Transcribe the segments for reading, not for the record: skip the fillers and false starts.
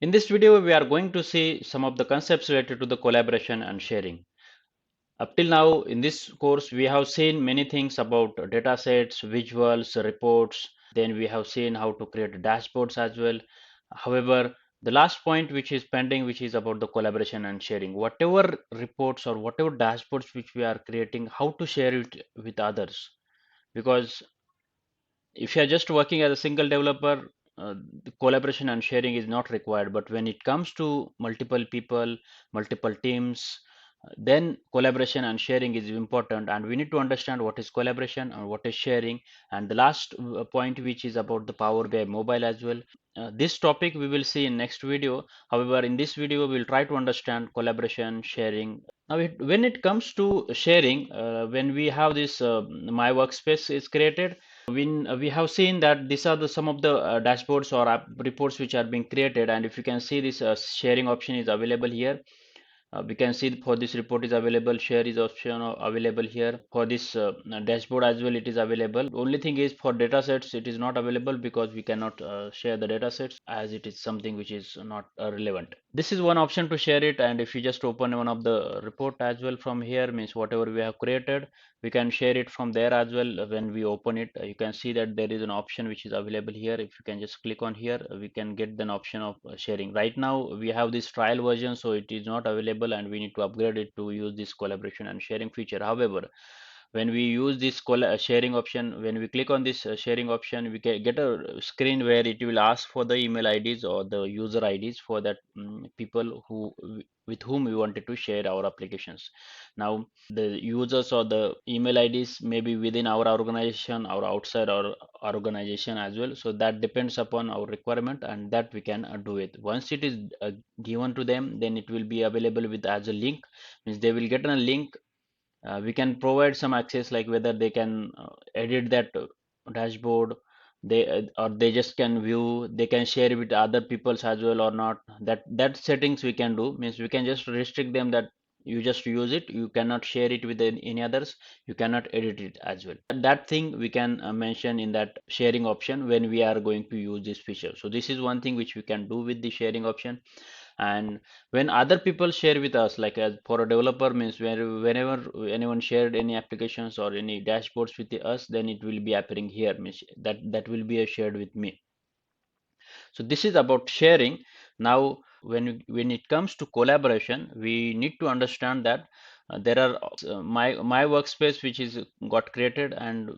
In this video, we are going to see some of the concepts related to the collaboration and sharing. Up till now, in this course, we have seen many things about data sets, visuals, reports. Then we have seen how to create dashboards as well. However, the last point which is pending, which is about the collaboration and sharing. Whatever reports or whatever dashboards which we are creating, how to share it with others. Because if you are just working as a single developer, the collaboration and sharing is not required. But when it comes to multiple people, multiple teams, then collaboration and sharing is important. And we need to understand what is collaboration and what is sharing. And the last point, which is about the Power BI mobile as well. This topic we will see in next video. However, in this video, we'll try to understand collaboration, sharing. Now, when it comes to sharing, when we have this My Workspace is created, we have seen that these are the some of the dashboards or app reports which are being created, and if you can see this sharing option is available here. We can see for this report is available, share is option available here. For this dashboard as well, it is available. Only thing is for data sets it is not available because we cannot share the data sets as it is something which is not relevant. This is one option to share it, and if you just open one of the report as well from here, means whatever we have created, we can share it from there as well. When we open it, you can see that there is an option which is available here. If you can just click on here, we can get an option of sharing. Right now we have this trial version, so it is not available and we need to upgrade it to use this collaboration and sharing feature. However, when we use this sharing option, when we click on this sharing option, we can get a screen where it will ask for the email IDs or the user IDs for that people who with whom we wanted to share our applications. Now the users or the email IDs may be within our organization or outside our organization as well. So that depends upon our requirement, and that we can do it. Once it is given to them, then it will be available with as a link. Means they will get a link. We can provide some access, like whether they can edit that dashboard, or they just can view, they can share it with other peoples as well or not. That settings we can do. Means we can just restrict them that you just use it, you cannot share it with any others, you cannot edit it as well. That thing we can mention in that sharing option when we are going to use this feature. So this is one thing which we can do with the sharing option. And when other people share with us, like as for a developer, means whenever anyone shared any applications or any dashboards with us, then it will be appearing here, means that will be shared with me. So this is about sharing. Now when it comes to collaboration, we need to understand that there are my workspace which is got created, and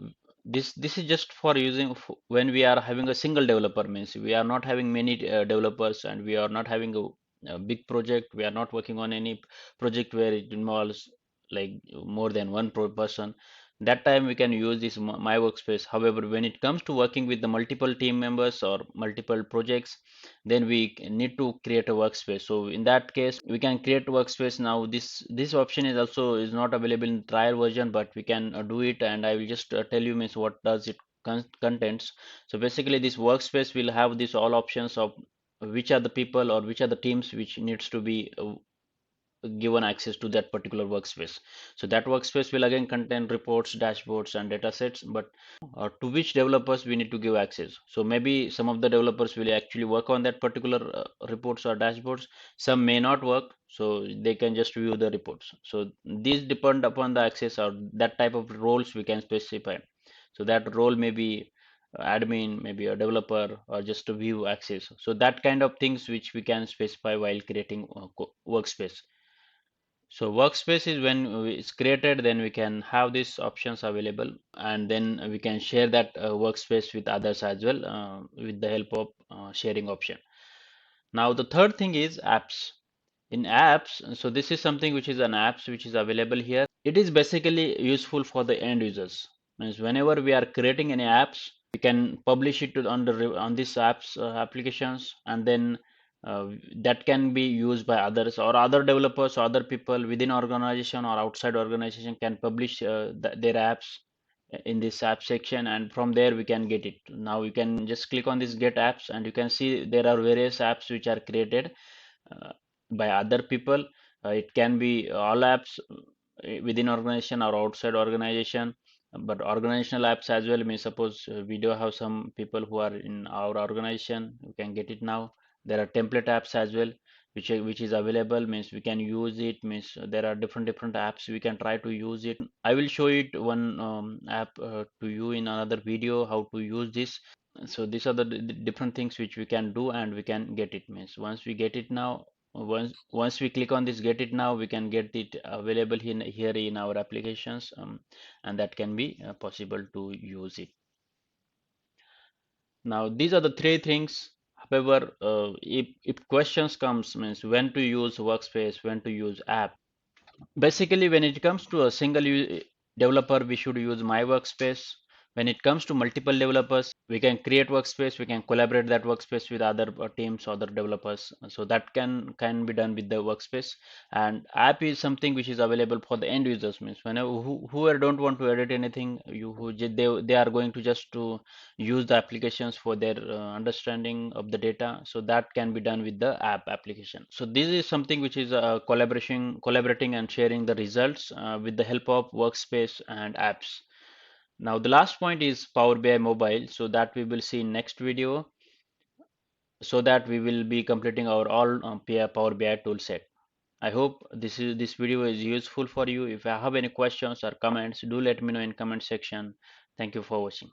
this is just for using when we are having a single developer. Means we are not having many developers, and we are not having a big project. We are not working on any project where it involves like more than one person. That time we can use this my workspace. However, when it comes to working with the multiple team members or multiple projects, then we need to create a workspace. So in that case, we can create workspace. Now this option is also is not available in trial version, but we can do it, and I will just tell you means what does it contents. So basically this workspace will have this all options of which are the people or which are the teams which needs to be given access to that particular workspace. So that workspace will again contain reports, dashboards, and data sets, but to which developers we need to give access. So maybe some of the developers will actually work on that particular reports or dashboards. Some may not work, so they can just view the reports. So these depend upon the access or that type of roles we can specify. So that role may be admin, maybe a developer, or just a view access. So that kind of things which we can specify while creating workspace. So workspace is when it's created, then we can have these options available, and then we can share that workspace with others as well with the help of sharing option. Now the third thing is apps. In apps, so this is something which is an apps which is available here. It is basically useful for the end users. Means whenever we are creating any apps, we can publish it to on these apps applications, and then that can be used by others or other developers or other people within organization or outside organization can publish their apps in this app section, and from there we can get it. Now you can just click on this get apps, and you can see there are various apps which are created uh, by other people. It can be all apps within organization or outside organization, but organizational apps as well. May suppose we do have some people who are in our organization, we can get it now. There are template apps as well, which is available, means we can use it, means there are different apps we can try to use it. I will show it one app to you in another video how to use this. So these are the different things which we can do and we can get it, means once we get it now, once we click on this get it now, we can get it available here in our applications, and that can be possible to use it. Now these are the three things. However, if questions comes, means when to use workspace, when to use app. Basically, when it comes to a developer, we should use my workspace. When it comes to multiple developers, we can create workspace, we can collaborate that workspace with other teams, other developers. So that can be done with the workspace. And app is something which is available for the end users, means whenever whoever don't want to edit anything, they are going to just to use the applications for their understanding of the data. So that can be done with the app application. So this is something which is collaborating and sharing the results with the help of workspace and apps. Now the last point is Power BI mobile, so that we will see in next video, so that we will be completing our all Power BI tool set. I hope this video is useful for you. If I have any questions or comments, do let me know in comment section. Thank you for watching.